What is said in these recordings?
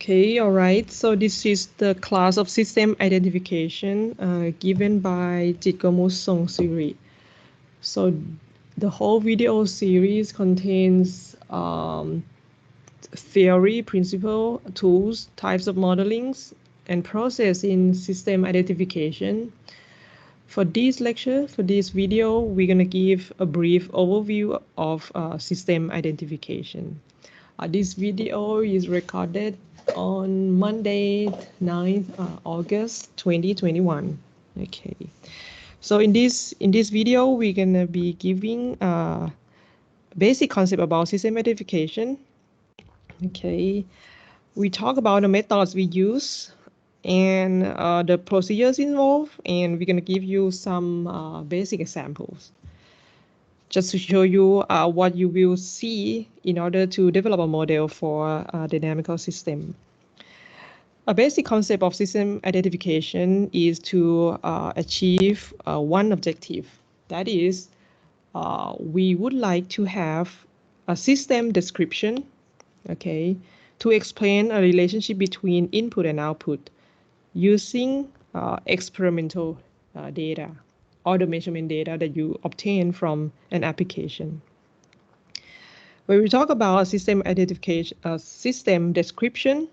Okay, all right. So this is the class of system identification given by Jitkomut Songsiri. So the whole video series contains theory, principle, tools, types of modelings, and process in system identification. For this lecture, for this video, we're going to give a brief overview of system identification. This video is recorded on Monday, 9th August 2021. Okay. So in this video, we're gonna be giving a basic concept about system identification. Okay. We talk about the methods we use and the procedures involved, and we're gonna give you some basic examples, just to show you what you will see in order to develop a model for a dynamical system. A basic concept of system identification is to achieve one objective. That is, we would like to have a system description, okay, to explain a relationship between input and output using experimental data or the measurement data that you obtain from an application. When we talk about system identification, system description,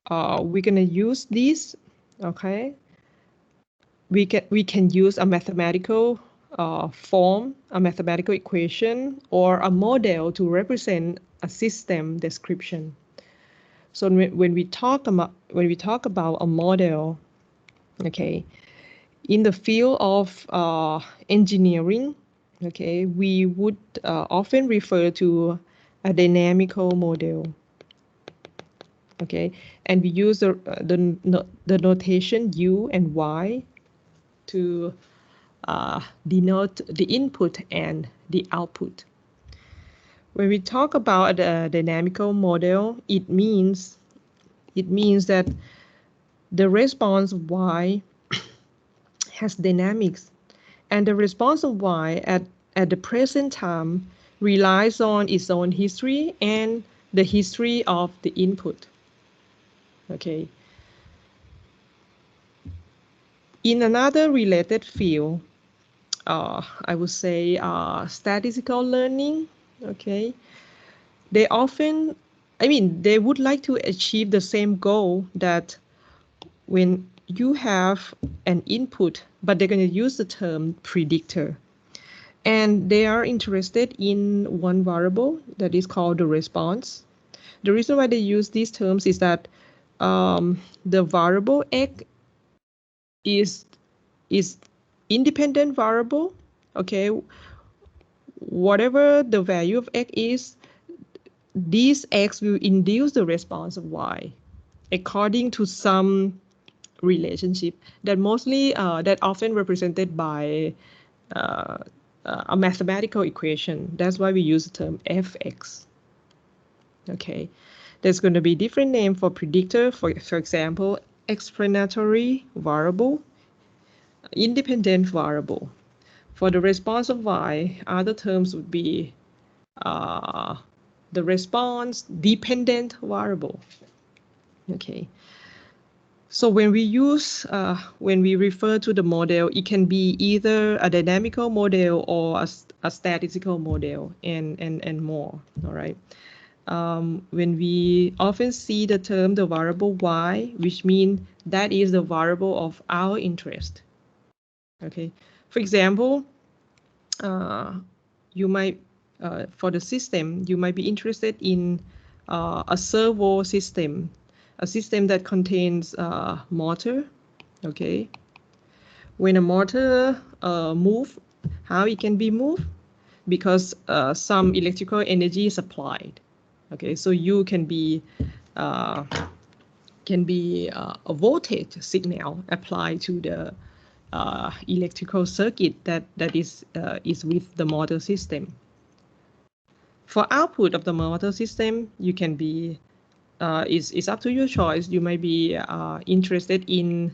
we're gonna use this, okay? We can use a mathematical form, a mathematical equation, or a model to represent a system description. So when we talk about a model, okay, in the field of engineering, okay, we would often refer to a dynamical model. Okay, and we use the notation U and Y to denote the input and the output. When we talk about a dynamical model, it means that the response Y has dynamics, and the response of Y at the present time relies on its own history and the history of the input. Okay. In another related field, I would say statistical learning, okay, they often, they would like to achieve the same goal, that when you have an input, but they're going to use the term predictor, and they are interested in one variable that is called the response. The reason why they use these terms is that the variable X is independent variable, okay? Whatever the value of X is, this X will induce the response of Y according to some relationship that often represented by a mathematical equation. That's why we use the term fx. Okay, there's going to be different name for predictor, for example, explanatory variable, independent variable. For the response of Y, other terms would be the response dependent variable. Okay. So when we refer to the model, it can be either a dynamical model or a statistical model and more, all right? When we often see the term the variable Y, which means that is the variable of our interest, okay? For example, you might, for the system, you might be interested in a servo system, a system that contains motor, okay? When a motor moves, how it can be moved? Because some electrical energy is applied, okay? So U can be a voltage signal applied to the electrical circuit that is with the motor system. For output of the motor system, you can be it's up to your choice. You might be interested in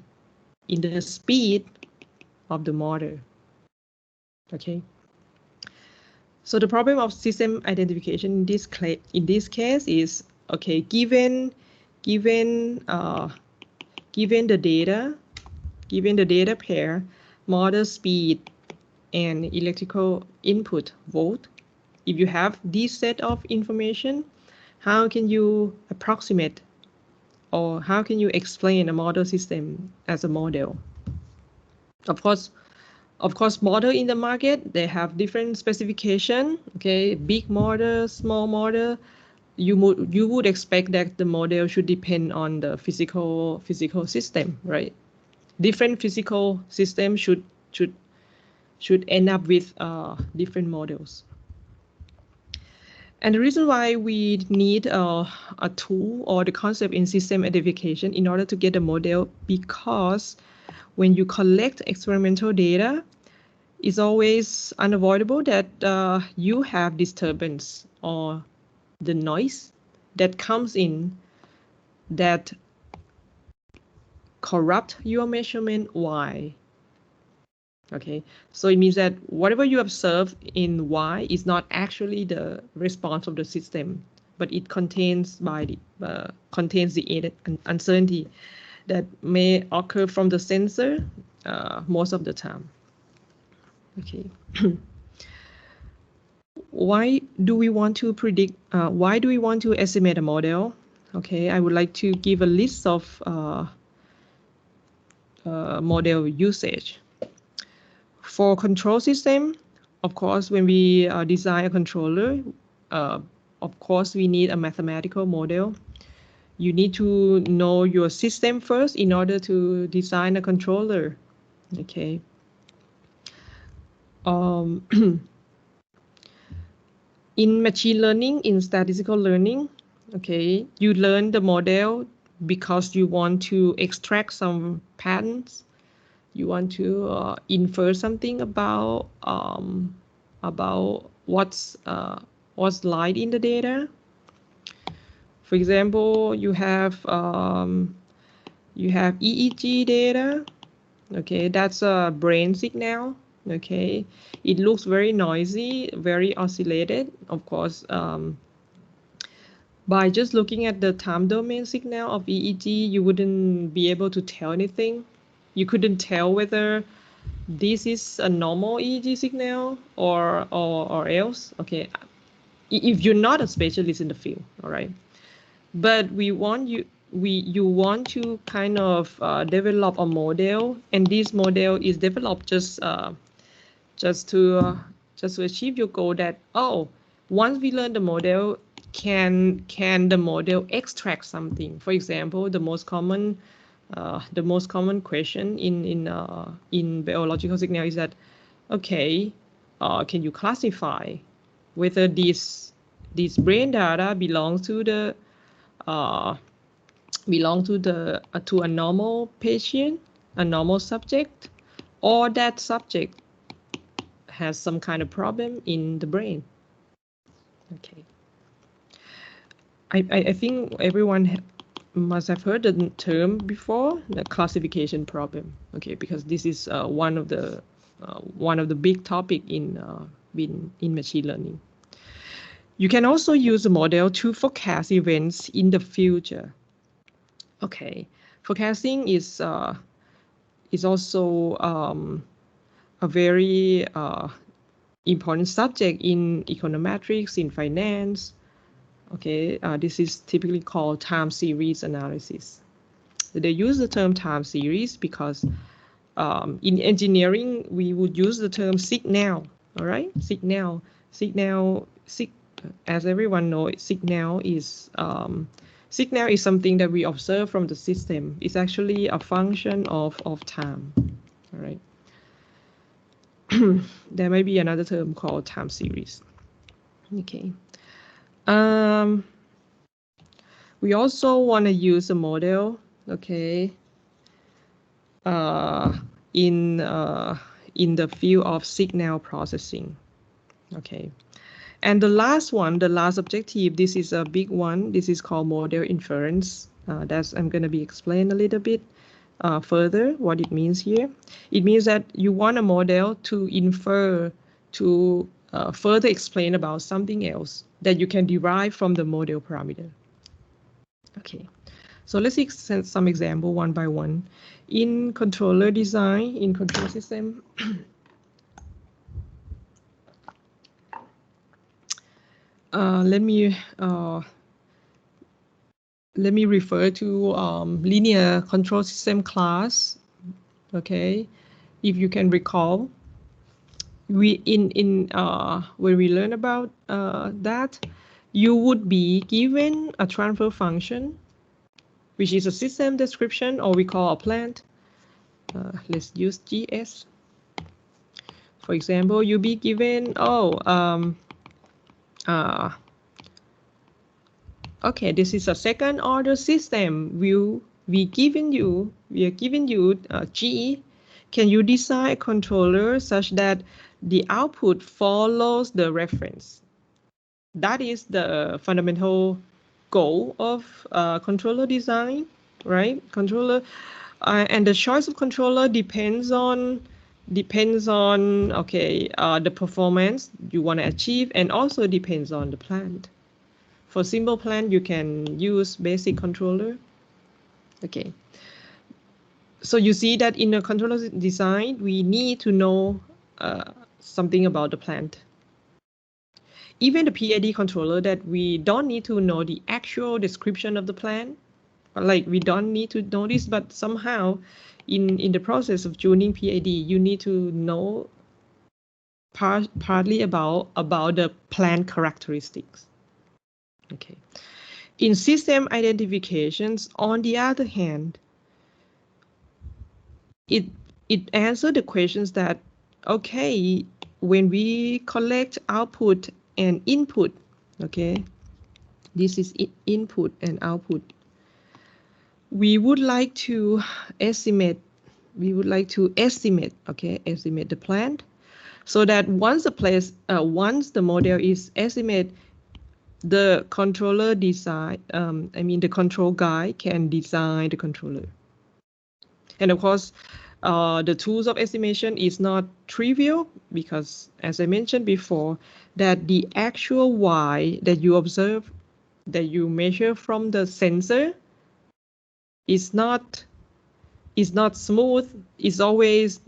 the speed of the motor. Okay. So the problem of system identification in this case is, okay, given given the data pair, model speed, and electrical input volt. If you have this set of information, how can you approximate or how can you explain a model system as a model? Of course, model in the market, they have different specification. Okay, big model, small model. You would expect that the model should depend on the physical system, right? Different physical systems should end up with different models. And the reason why we need a tool or the concept in system identification in order to get a model, because when you collect experimental data, it's always unavoidable that you have disturbance or the noise that comes in that corrupt your measurement Y. Okay, so it means that whatever you observe in Y is not actually the response of the system, but it contains the uncertainty that may occur from the sensor most of the time. Okay. Why do we want to predict? Why do we want to estimate a model? Okay, I would like to give a list of model usage. For control system, of course, when we design a controller, of course, we need a mathematical model. You need to know your system first in order to design a controller. Okay. In machine learning, in statistical learning, okay, you learn the model because you want to extract some patterns. You want to infer something about what's lied in the data. For example, you have EEG data. Okay, that's a brain signal. Okay, it looks very noisy, very oscillated. Of course, by just looking at the time domain signal of EEG, you wouldn't be able to tell anything. You couldn't tell whether this is a normal EEG signal or else. Okay, if you're not a specialist in the field, all right. But you want to kind of develop a model, and this model is developed just to achieve your goal that, oh, once we learn the model, can the model extract something? For example, the most common question in biological signal is that, okay, can you classify whether this brain data belongs to the to a normal patient, a normal subject, or that subject has some kind of problem in the brain? Okay. I think everyone must have heard the term before, the classification problem. Okay, because this is one of the big topic in machine learning. You can also use a model to forecast events in the future. Okay, forecasting is also a very important subject in econometrics, in finance. Okay, this is typically called time series analysis. They use the term time series because in engineering we would use the term signal. All right, signal. As everyone knows, signal is something that we observe from the system. It's actually a function of time. All right. There may be another term called time series. Okay. We also want to use a model, okay, in the field of signal processing. Okay. And the last objective, this is a big one. This is called model inference. I'm going to be explained a little bit further what it means here. It means that you want a model to infer, to further explain about something else that you can derive from the model parameter. Okay, So let's see some example one by one. In controller design, in control system, let me refer to linear control system class. Okay, if you can recall, we when we learn about that, you would be given a transfer function, which is a system description, or we call a plant. Let's use GS. For example, you'll be given, okay, this is a second order system. We are giving you G. Can you design a controller such that the output follows the reference? That is the fundamental goal of controller design, right? Controller, and the choice of controller depends on okay, the performance you want to achieve, and also depends on the plant. For simple plant, you can use basic controller. Okay. So you see that in a controller design, we need to know something about the plant. Even the PID controller, that we don't need to know the actual description of the plant. Like, we don't need to know this, but somehow in the process of tuning PID, you need to know partly about the plant characteristics. Okay. In system identifications, on the other hand, it answers the questions that, okay, when we collect output and input, okay, this is input and output, we would like to estimate, okay, estimate the plant, so that once the model is estimated, the controller design, the control guy can design the controller. And of course, the tools of estimation is not trivial, because, as I mentioned before, that the actual Y that you observe, that you measure from the sensor, is not smooth. It's always,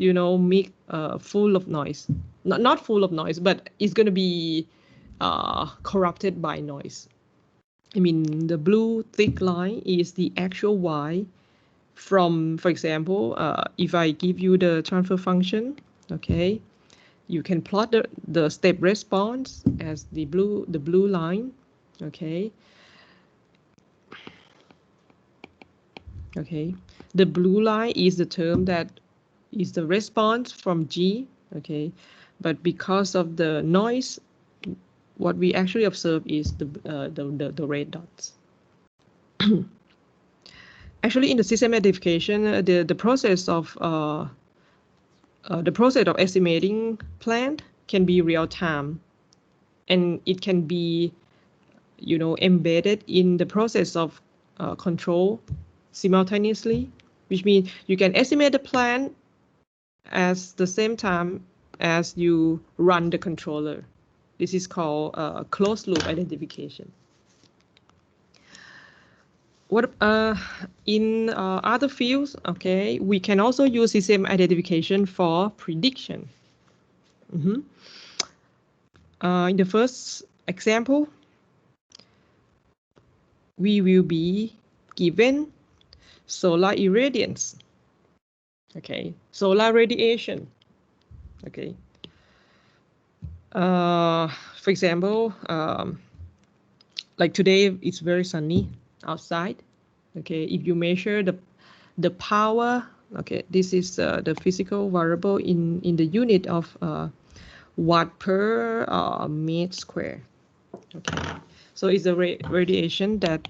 full of noise. Not full of noise, but it's going to be corrupted by noise. I mean, the blue thick line is the actual Y from, for example, if I give you the transfer function, okay, you can plot the step response as the blue line, okay. Okay, the blue line is the term that is the response from G, okay, but because of the noise, what we actually observe is the red dots. Actually, in the system identification, the process of estimating plant can be real time, and it can be, embedded in the process of control simultaneously, which means you can estimate the plant at the same time as you run the controller. This is called closed loop identification. What in other fields, okay, we can also use system identification for prediction. In the first example, we will be given solar irradiance, okay, solar radiation, okay. For example, like today, it's very sunny outside, okay. If you measure the power, okay, this is the physical variable in the unit of watt per meter square, okay. So it's a radiation that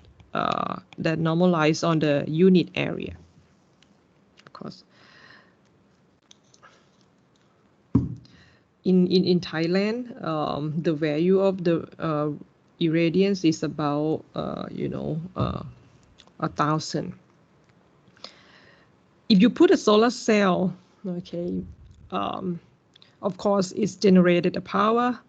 normalized on the unit area, of course. In Thailand, the value of the irradiance is about 1,000. If you put a solar cell, okay, of course it's generated a power,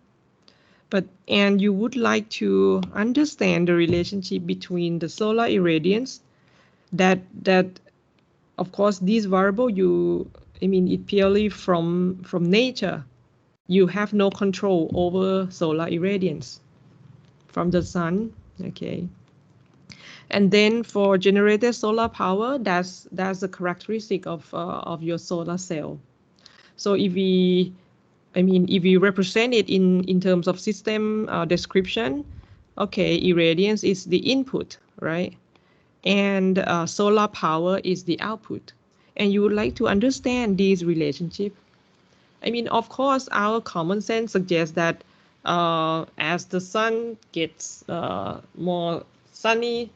and you would like to understand the relationship between the solar irradiance that of course these variable it purely from nature. You have no control over solar irradiance from the sun. Okay. And then for generated solar power, that's the characteristic of your solar cell. So if we represent it in terms of system description, okay, irradiance is the input, right? And solar power is the output. And you would like to understand these relationships. Of course, our common sense suggests that as the sun gets more sunny,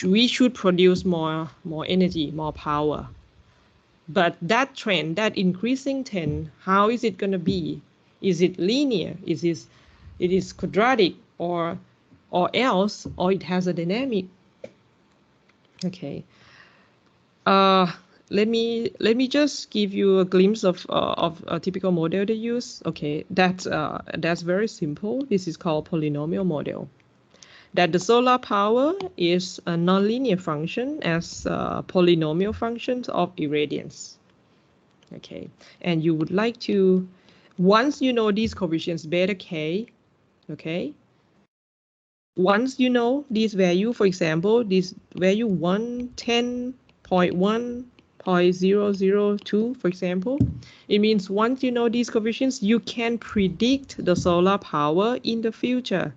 we should produce more energy, more power. But that trend, that increasing trend, how is it going to be? Is it linear? It is quadratic, or else, or it has a dynamic? Okay. Let me just give you a glimpse of a typical model to use. Okay, that's very simple. This is called polynomial model. That the solar power is a nonlinear function as polynomial functions of irradiance. Okay, and you would like to, once you know these coefficients beta k, okay, once you know this value, for example, this value 110.1, 0.002, for example, it means once you know these coefficients, you can predict the solar power in the future,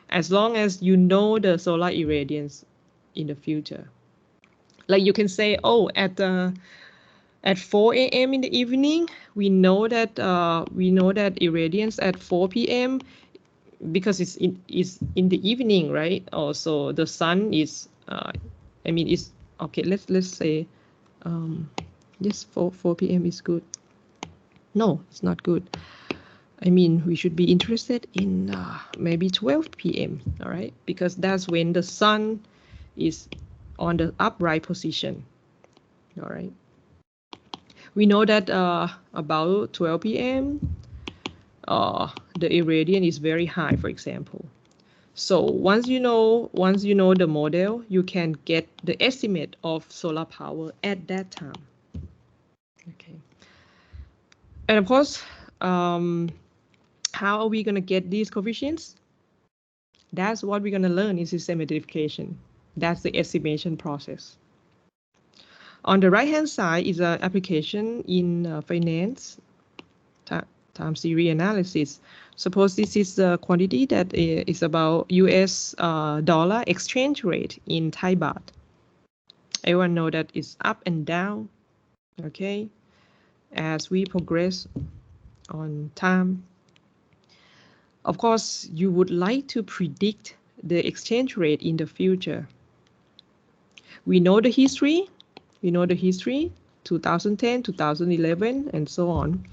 as long as you know the solar irradiance in the future. Like you can say, oh, at 4 a.m. in the evening, we know that irradiance at 4 p.m. because it's in the evening, right? Also, the sun is is okay. Let's say yes, 4 p.m. is good. No, it's not good. We should be interested in maybe 12 p.m. All right, because that's when the sun is on the upright position. All right. We know that about 12 p.m. The irradiance is very high, for example. So once you know the model, you can get the estimate of solar power at that time. Okay. And of course, how are we going to get these coefficients? That's what we're going to learn in system identification. That's the estimation process. On the right-hand side is an application in finance, time series analysis. Suppose this is a quantity that is about US dollar exchange rate in Thai baht. Everyone know that it's up and down, okay, as we progress on time. Of course, you would like to predict the exchange rate in the future. We know the history. 2010, 2011, and so on.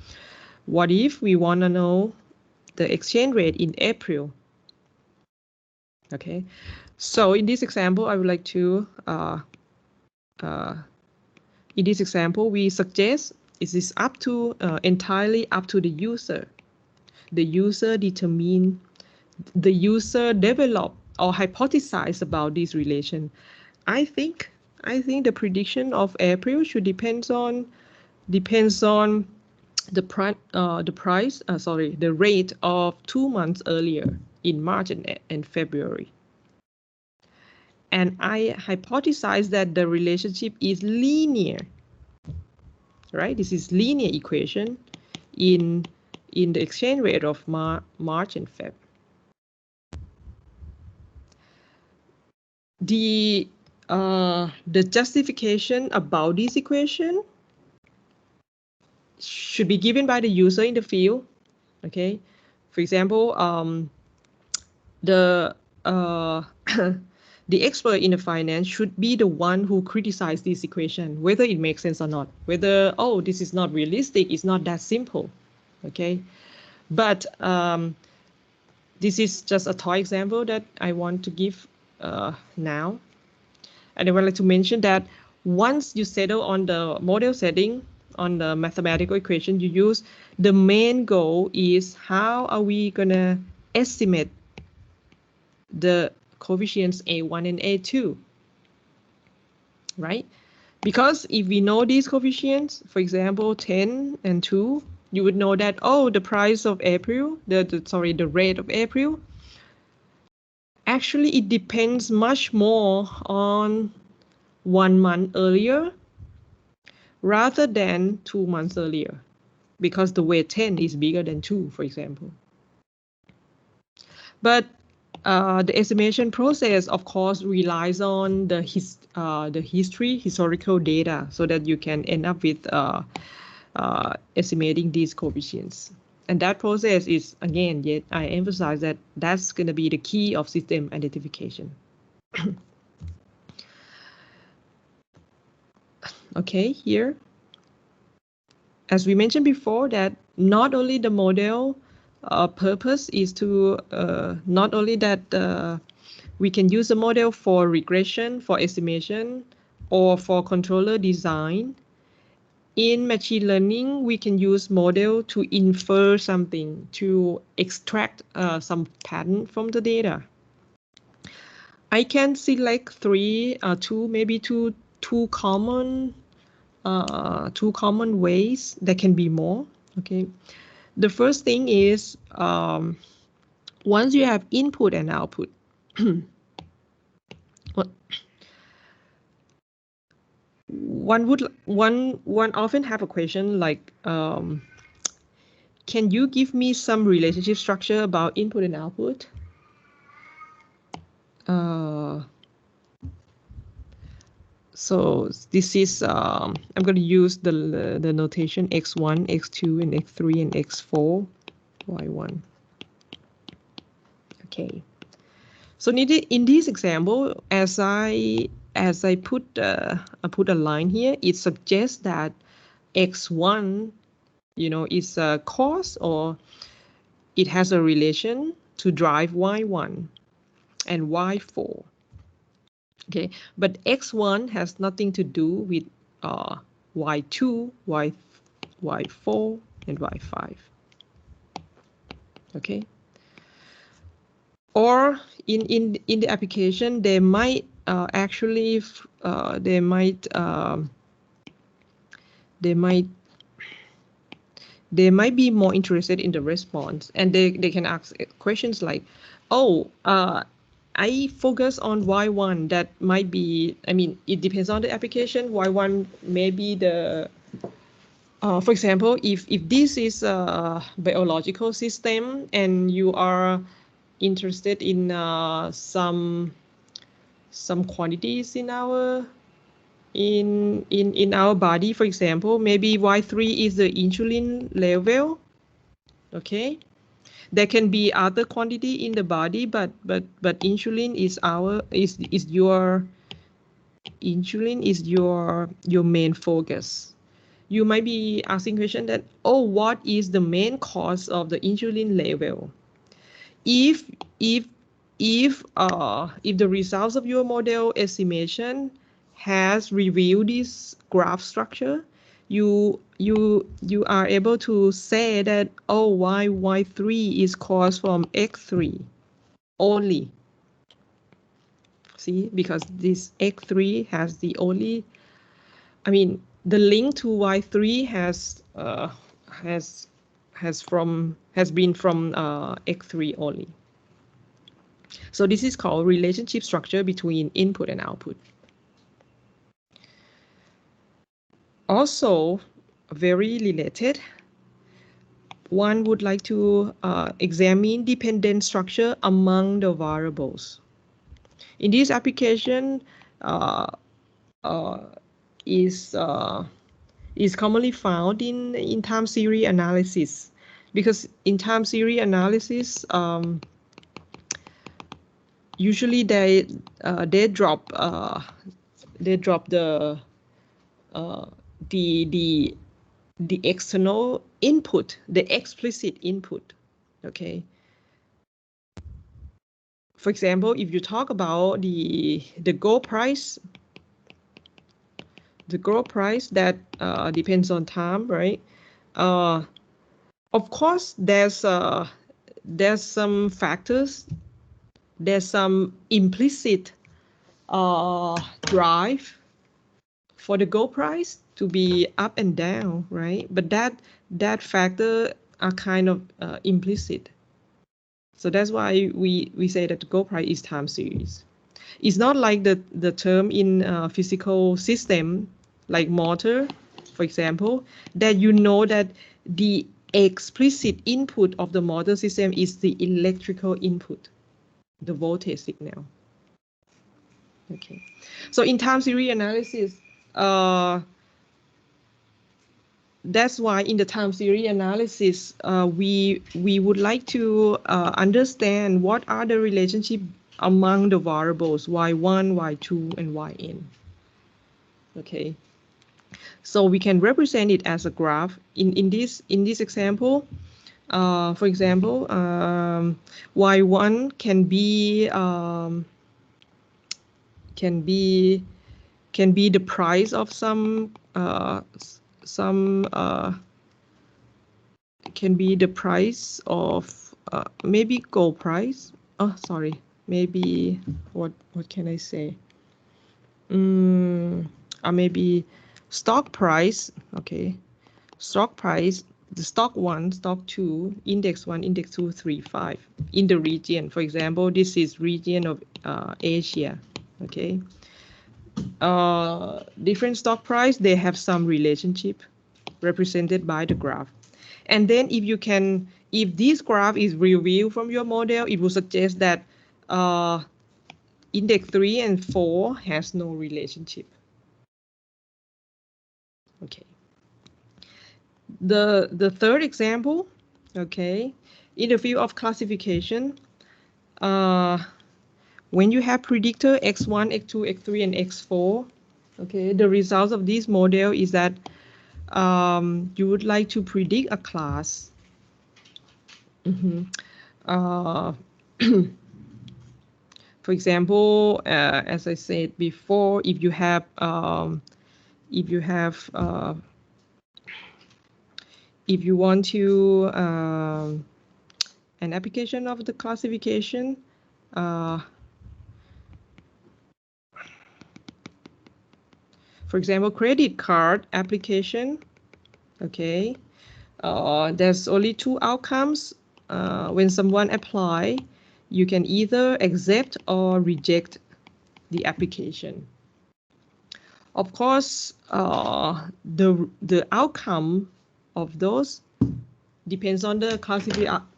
What if we want to know the exchange rate in April? Okay, so in this example, I would like to, in this example, we suggest it is entirely up to the user. The user develop or hypothesize about this relation. I think the prediction of April should depends on the rate of 2 months earlier in March and February. And I hypothesize that the relationship is linear, right? This is linear equation in the exchange rate of March and Feb. The justification about this equation should be given by the user in the field. Okay, for example, the expert in the finance should be the one who criticizes this equation, whether it makes sense or not, whether, oh, this is not realistic, it's not that simple. Okay, but this is just a toy example that I want to give now. And I would like to mention that once you settle on the model setting, on the mathematical equation you use, the main goal is how are we going to estimate the coefficients A1 and A2. right? Because if we know these coefficients, for example, 10 and 2, you would know that, oh, the price of April, the rate of April, actually it depends much more on 1 month earlier rather than 2 months earlier, because the weight 10 is bigger than 2, for example. But the estimation process, of course, relies on the historical data, so that you can end up with estimating these coefficients. And that process is, again, yet I emphasize that that's going to be the key of system identification. Okay, here, as we mentioned before, that not only the model purpose is to not only that we can use the model for regression, for estimation, or for controller design. In machine learning, we can use model to infer something, to extract some pattern from the data. I can select two common ways. There can be more. Okay, the first thing is once you have input and output. One often have a question like, can you give me some relationship structure about input and output? So this is I'm going to use the notation x1, x2, and x3 and x4, y1. Okay. So in this example, as I put a line here, it suggests that x1, is a cause, or it has a relation to drive y1 and y4. Okay, but x1 has nothing to do with y2, y4, and y5. Okay. Or in the application, they might they might be more interested in the response, and they can ask questions like, oh, I focus on y1. That might be, I mean, it depends on the application. Y1 may be the, for example, if this is a biological system and you are interested in some quantities in our body, for example, maybe y3 is the insulin level. Okay, there can be other quantity in the body, but insulin is your main focus. You might be asking question that, oh, what is the main cause of the insulin level? If the results of your model estimation has revealed this graph structure, you are able to say that, oh, y3 is caused from x3 only. See, because this x3 has the only, I mean, the link to y3 has been from x3 only. So this is called relationship structure between input and output. Also, very related, one would like to examine dependent structure among the variables. In this application, is commonly found in time series analysis, because in time series analysis, usually they drop the external input, the explicit input. Okay. For example, if you talk about the gold price, that depends on time, right? Of course, there's some factors. There's some implicit drive for the gold price to be up and down, right? But that factor are kind of implicit. So that's why we say that the gold price is time series. It's not like the term in physical system, like motor, for example, that you know that the explicit input of the motor system is the electrical input, the voltage signal. Okay, so in time series analysis, that's why in the time series analysis, we would like to understand what are the relationship among the variables y1, y2, and yn. Okay, so we can represent it as a graph. In this example, for example, y1 can be the price of can be the price of maybe gold price. Oh, sorry, maybe what can I say? Maybe stock price. Okay, stock price. The stock 1, stock 2, index 1, index 2, 3, 5 in the region. For example, this is region of Asia. Okay. Different stock price, they have some relationship represented by the graph. And then if this graph is reviewed from your model, it will suggest that index 3 and 4 has no relationship. Okay. The third example, okay, in the field of classification, when you have predictor x1, x2, x3, and x4, okay, the results of this model is that you would like to predict a class. For example, as I said before, if you have if you want to an application of the classification, for example, credit card application, okay, there's only two outcomes. When someone apply, you can either accept or reject the application. Of course, the outcome of those depends on the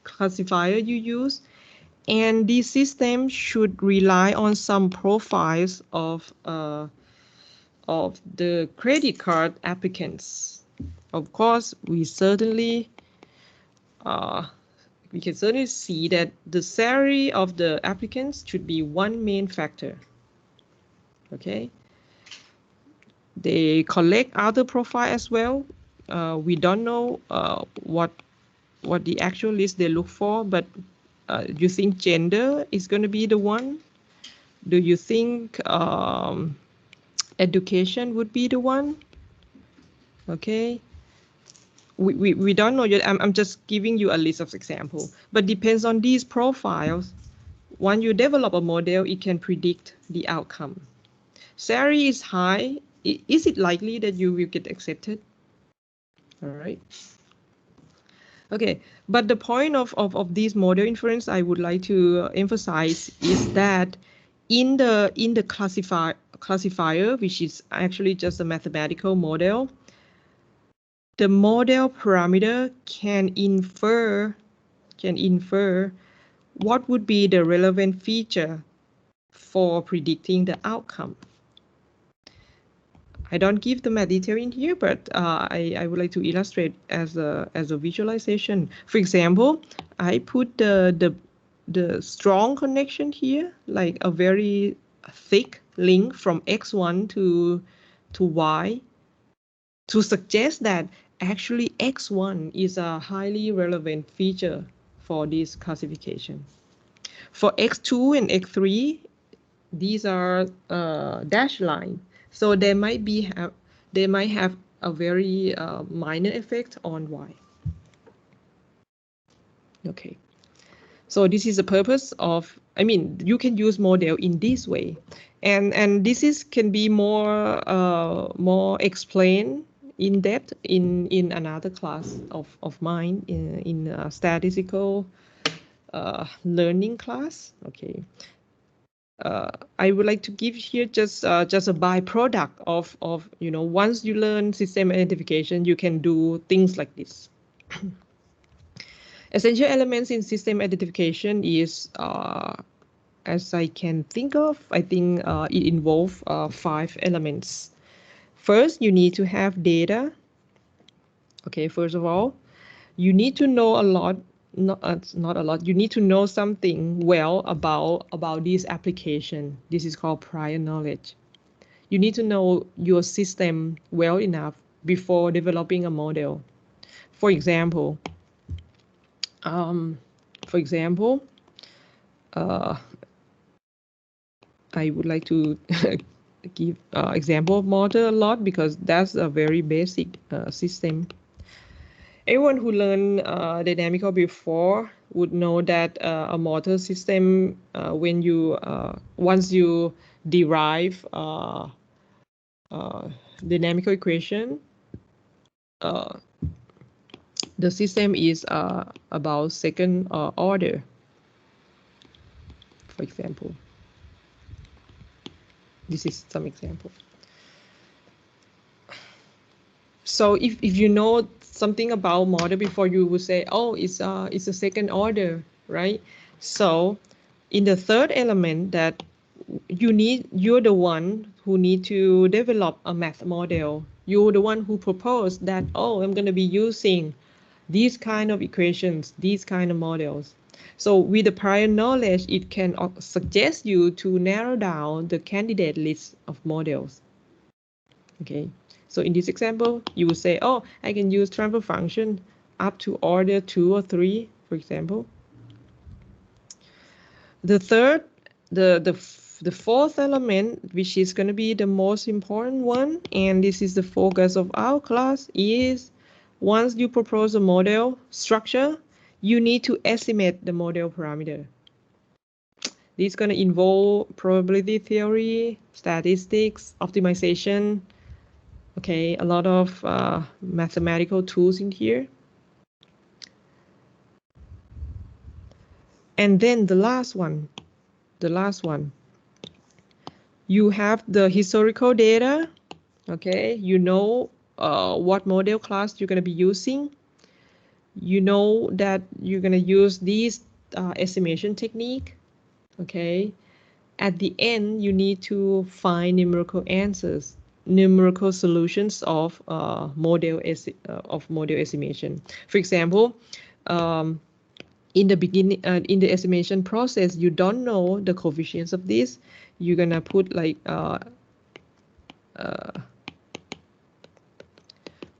classifier you use, and the system should rely on some profiles of the credit card applicants. Of course, we can certainly see that the salary of the applicants should be one main factor. Okay. They collect other profile as well. We don't know what the actual list they look for, but do you think gender is going to be the one? Do you think education would be the one? Okay. We don't know yet. I'm just giving you a list of examples, but depends on these profiles. When you develop a model, it can predict the outcome. Salary is high. Is it likely that you will get accepted? All right. Okay, but the point of this model inference I would like to emphasize is that in the classifier, which is actually just a mathematical model, the model parameter can infer what would be the relevant feature for predicting the outcome. I don't give the math detail in here, but I would like to illustrate as a visualization. For example, I put the strong connection here, like a very thick link from x1 to y, to suggest that actually x1 is a highly relevant feature for this classification. For x2 and x3, these are dashed line. So they might have a very minor effect on y. Okay, so this is the purpose of, I mean, you can use model in this way. And this can be more explained in depth in another class of mine in statistical learning class. Okay. I would like to give here just a byproduct of once you learn system identification, you can do things like this. Essential elements in system identification is, as I can think of, I think it involves 5 elements. First, you need to have data. Okay, first of all, you need to know a lot. Not a lot. You need to know something well about this application. This is called prior knowledge. You need to know your system well enough before developing a model. For example, I would like to give example of model a lot because that's a very basic system. Everyone who learned dynamical before would know that a model system, when you once you derive dynamical equation, the system is about second order. For example, this is some example. So if you know something about model before, you would say, oh, it's a second order, right? So in the third element, that you're the one who need to develop a math model. You're the one who proposed that, oh, I'm going to be using these kind of equations, these kind of models. So with the prior knowledge, it can suggest you to narrow down the candidate list of models. Okay. So in this example, you would say, oh, I can use transfer function up to order 2 or 3, for example. The third, the fourth element, which is going to be the most important one, and this is the focus of our class, is once you propose a model structure, you need to estimate the model parameter. This is going to involve probability theory, statistics, optimization. Okay, a lot of mathematical tools in here. And then the last one, you have the historical data. Okay, you know what model class you're going to be using. You know that you're going to use these estimation technique. Okay, at the end, you need to find numerical answers, numerical solutions of model estimation. For example, in the beginning, in the estimation process, you don't know the coefficients of this. You're gonna put like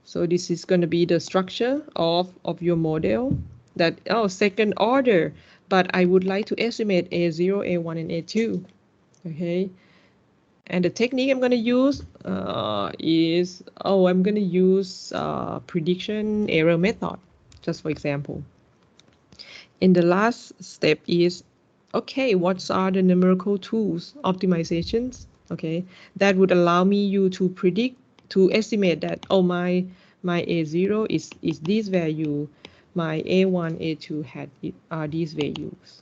so this is gonna be the structure of your model. That second order, but I would like to estimate A0, A1, and A2. Okay. And the technique I'm going to use is, I'm going to use prediction error method, just for example. And the last step is, okay, what are the numerical tools, optimizations, okay, that would allow me to predict, to estimate that, my A0 is this value, my A1, A2 are these values.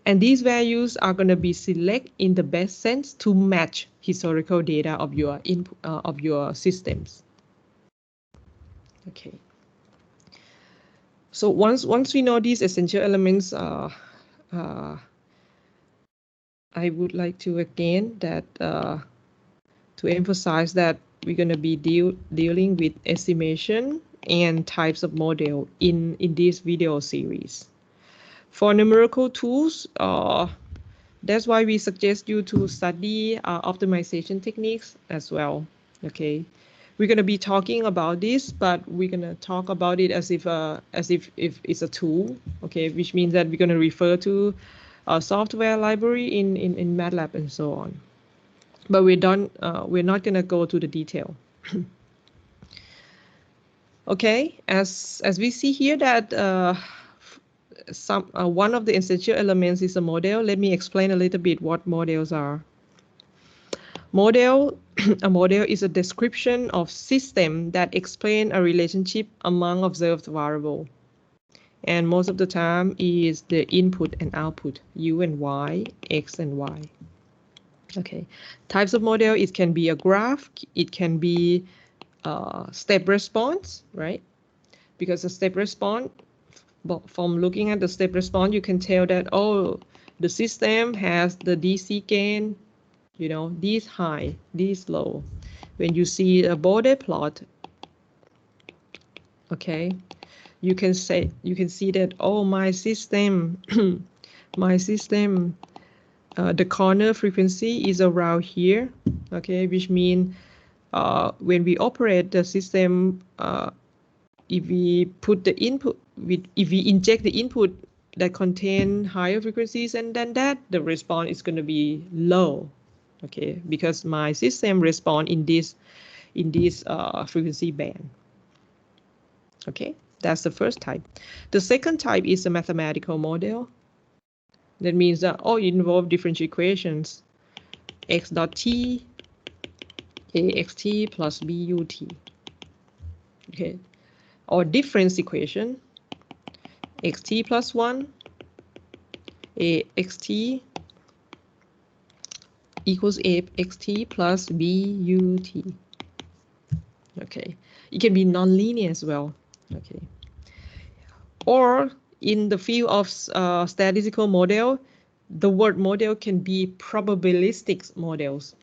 And these values are going to be selected in the best sense to match historical data of your input of your systems. Okay. So once we know these essential elements, I would like to again to emphasize that we're going to be dealing with estimation and types of model in this video series. For numerical tools, that's why we suggest you to study optimization techniques as well. Okay, we're going to be talking about this, but we're going to talk about it as if it's a tool. Okay, which means that we're going to refer to a software library in MATLAB and so on. But we're not going to go to the detail. Okay, as we see here that one of the essential elements is a model. Let me explain a little bit what models are. Model, a model is a description of system that explain a relationship among observed variable. And most of the time is the input and output, U and Y, X and Y. Okay, types of model, it can be a graph, it can be step response, right? Because the step response, from looking at the step response, you can tell that, oh, the system has the DC gain, you know, this high, this low. When you see a border plot, okay, you can see that, oh, my system, my system, the corner frequency is around here, okay, which means when we operate the system, if we put the input, if we inject the input that contain higher frequencies and than that, the response is going to be low, okay, because my system respond in this frequency band. Okay, that's the first type. The second type is a mathematical model. That means that all involve differential equations, x dot t axt plus but, okay, or difference equation, xt plus 1 axt equals axt plus but. Okay, it can be nonlinear as well. Okay, or in the field of statistical model, the word model can be probabilistic models.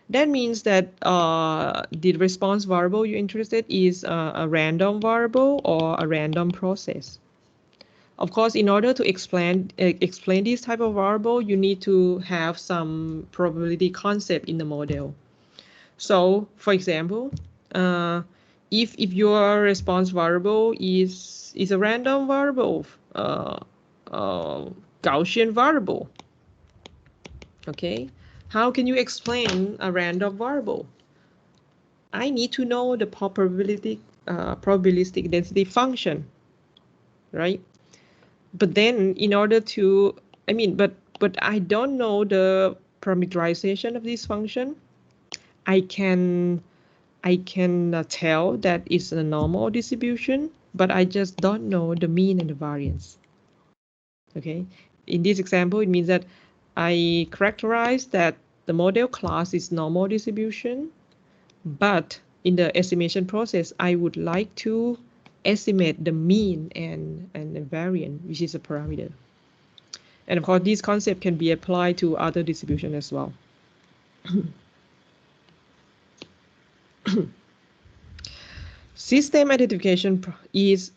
That means that the response variable you're interested is a random variable or a random process. Of course, in order to explain this type of variable, you need to have some probability concept in the model. So, for example, if your response variable is a random variable, Gaussian variable, okay, how can you explain a random variable? I need to know the probabilistic density function, right? But then, in order to, I mean, but I don't know the parameterization of this function. I can tell that it's a normal distribution, but I just don't know the mean and the variance. Okay, in this example, it means that I characterize that the model class is normal distribution, but in the estimation process, I would like to estimate the mean and the variance, which is a parameter. And of course, this concept can be applied to other distribution as well. System identification is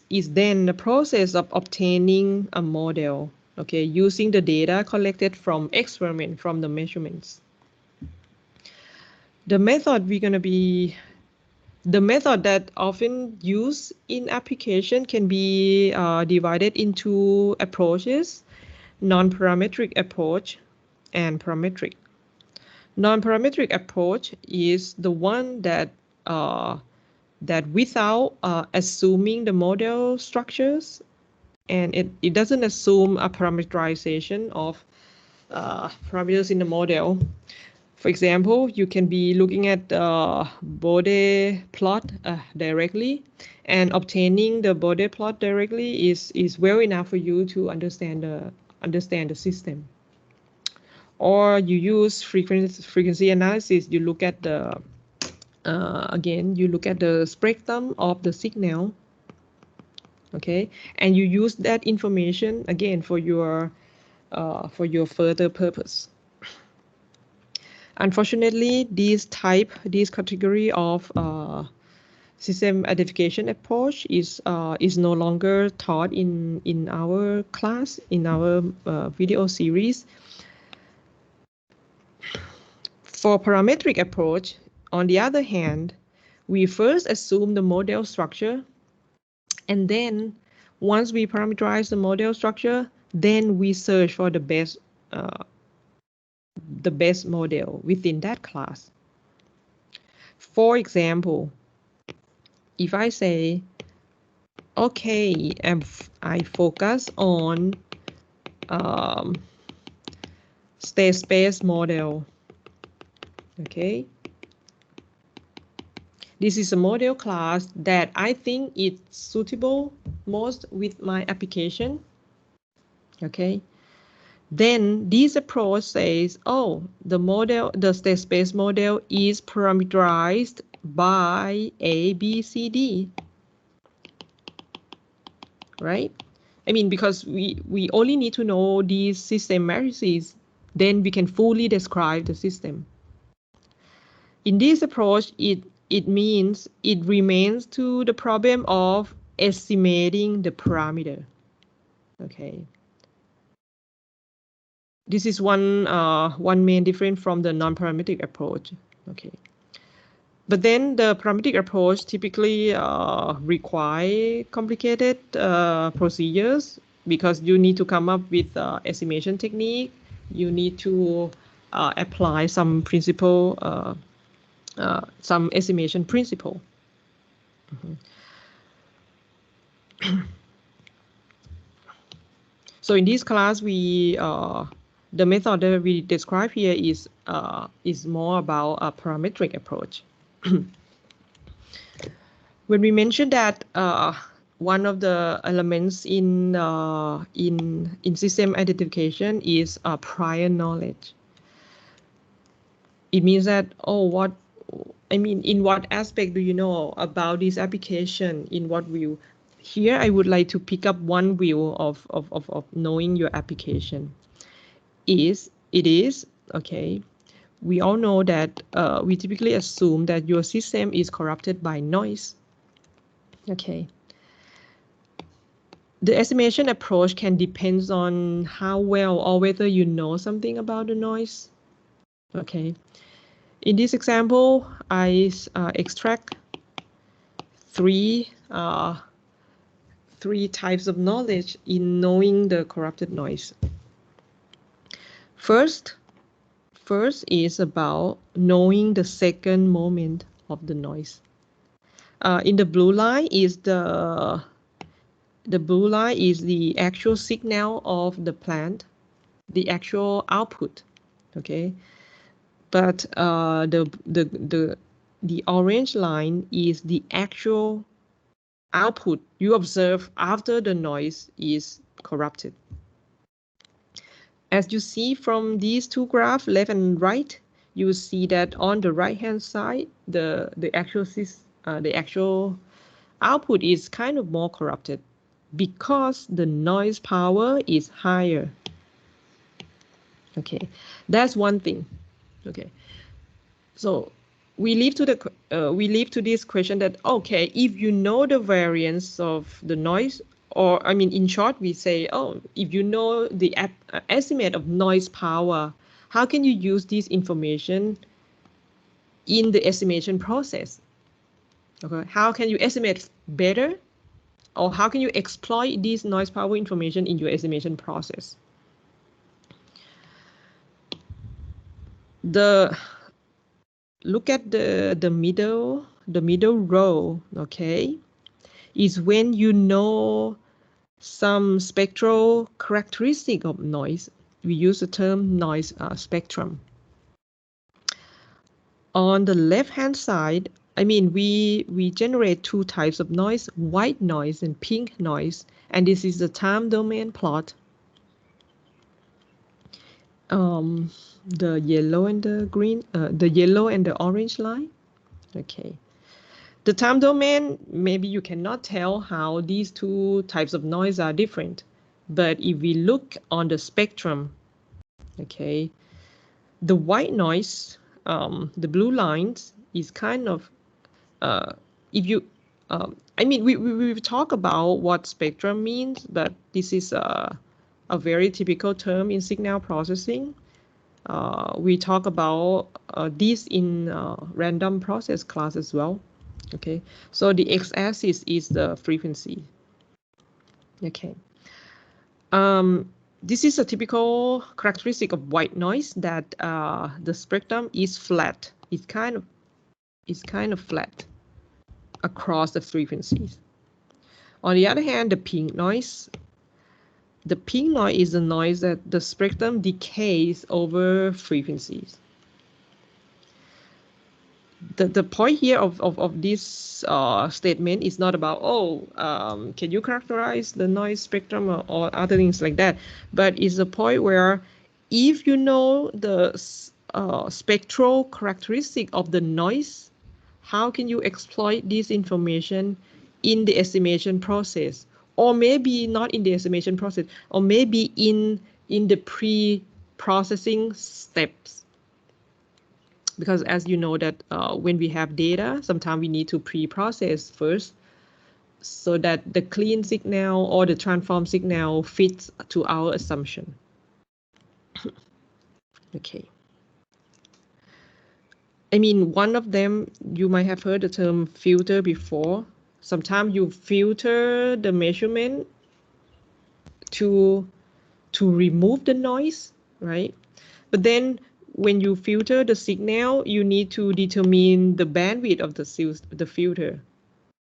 then the process of obtaining a model, okay, using the data collected from experiment, from the measurements. The method that often used in application can be divided into approaches: non-parametric approach and parametric. Non-parametric approach is the one that without assuming the model structures, and it doesn't assume a parameterization of parameters in the model. For example, you can be looking at the border plot directly, and obtaining the border plot directly is well enough for you to understand the system. Or you use frequency analysis. You look at the again, you look at the spectrum of the signal, okay, and you use that information again for your further purpose. Unfortunately, this category of system identification approach is no longer taught in our class, in our video series. For parametric approach, on the other hand, we first assume the model structure, and then once we parameterize the model structure, then we search for the best model within that class. For example, if I say, okay, I focus on state space model, Okay. This is a model class that I think it's suitable most with my application. Okay. Then this approach says, oh, the state space model is parameterized by A, B, C, D. Right? I mean, because we only need to know these system matrices, then we can fully describe the system. In this approach, it means it remains to the problem of estimating the parameter. Okay. This is one main difference from the non-parametric approach. Okay. But then the parametric approach typically require complicated procedures because you need to come up with estimation technique. You need to apply some principle, some estimation principle. So in this class, the method that we describe here is more about a parametric approach. When we mentioned that one of the elements in system identification is prior knowledge. It means that, oh, in what aspect do you know about this application? In what view? Here, I would like to pick up one view of knowing your application. It is, okay, we all know that we typically assume that your system is corrupted by noise. Okay. The estimation approach can depend on how well or whether you know something about the noise. Okay. In this example, I extract three types of knowledge in knowing the corrupted noise. First is about knowing the second moment of the noise. In the blue line is the blue line is the actual signal of the plant, the actual output. Okay, but the orange line is the actual output you observe after the noise is corrupted. As you see from these two graphs, left and right, you see that on the right-hand side, the actual output is kind of more corrupted because the noise power is higher. Okay, that's one thing. Okay, so we leave to this question that, okay, if you know the variance of the noise, or I mean, in short, we say, oh, if you know the estimate of noise power, how can you use this information in the estimation process? Okay, how can you estimate better, or how can you exploit this noise power information in your estimation process? Look at the middle row, okay, is when you know some spectral characteristic of noise. We use the term noise spectrum. On the left-hand side, I mean, we generate two types of noise, white noise and pink noise, and this is the time domain plot. The yellow and the green, the yellow and the orange line. Okay. The time domain, maybe you cannot tell how these two types of noise are different, but if we look on the spectrum, okay, the white noise, the blue lines is kind of, if you, I mean, we talk about what spectrum means, but this is a very typical term in signal processing. We talk about this in random process class as well. Okay, so the x-axis is the frequency. Okay. This is a typical characteristic of white noise, that the spectrum is flat. It's kind of flat across the frequencies. On the other hand, the pink noise is the noise that the spectrum decays over frequencies. the point here of this statement is not about, can you characterize the noise spectrum or other things like that, but it's a point where if you know the spectral characteristic of the noise, how can you exploit this information in the estimation process, or maybe not in the estimation process, or maybe in the pre-processing steps. Because as you know that when we have data, sometimes we need to pre-process first so that the clean signal or the transform signal fits to our assumption. Okay. I mean, one of them, you might have heard the term filter before. Sometimes you filter the measurement to remove the noise, right? But then when you filter the signal, you need to determine the bandwidth of the filter.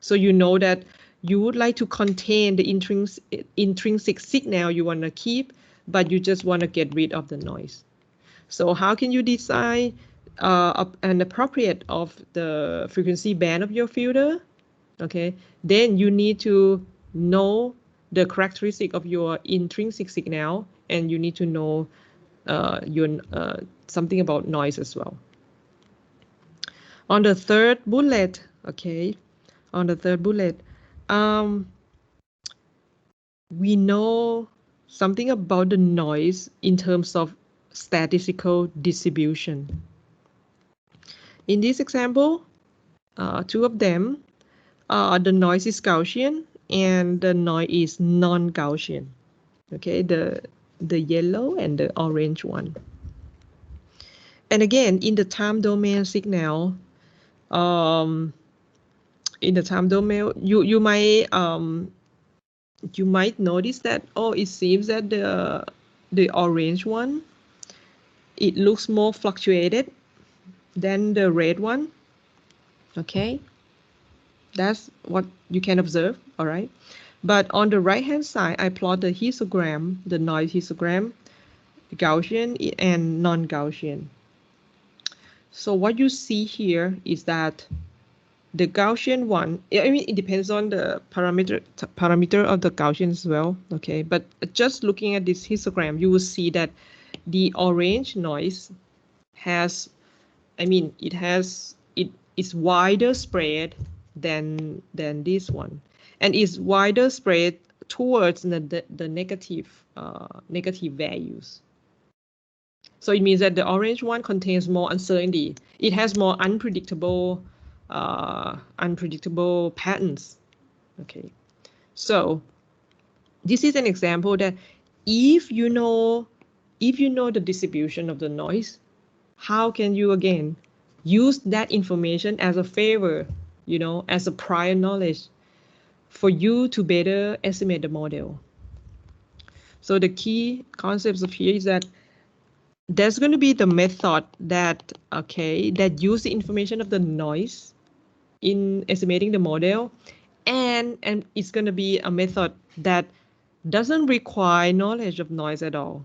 So you know that you would like to contain the intrinsic signal you want to keep, but you just want to get rid of the noise. So how can you design an appropriate of the frequency band of your filter? Okay, then you need to know the characteristic of your intrinsic signal, and you need to know something about noise as well. On the third bullet, okay, on the third bullet, we know something about the noise in terms of statistical distribution. In this example, two of them, the noise is Gaussian and the noise is non-Gaussian. Okay, the yellow and the orange one. And again, in the time domain signal, in the time domain, you might notice that, it seems that the orange one, it looks more fluctuated than the red one. Okay, that's what you can observe. All right, but on the right hand side, I plot the histogram, the noise histogram, Gaussian and non-Gaussian. So what you see here is that the Gaussian one, I mean, it depends on the parameter of the Gaussian as well. Okay, but just looking at this histogram, you will see that the orange noise has, it is wider spread than this one, and is wider spread towards the negative values. So it means that the orange one contains more uncertainty. It has more unpredictable patterns. Okay, so this is an example that if you know the distribution of the noise, how can you again use that information as a favor, as a prior knowledge for you to better estimate the model. So the key concepts of here is that there's going to be the method that use the information of the noise in estimating the model, and it's going to be a method that doesn't require knowledge of noise at all.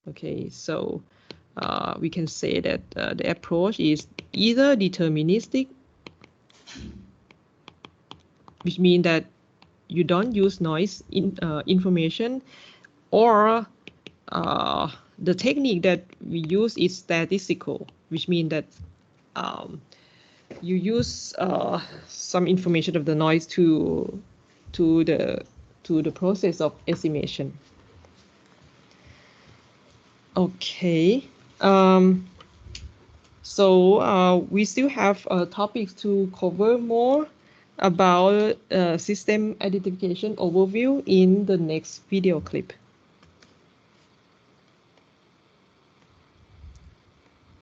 Okay, so we can say that the approach is either deterministic, which means that you don't use noise information, or the technique that we use is statistical, which means that you use some information of the noise to the process of estimation. Okay, so we still have topics to cover more about system identification overview in the next video clip.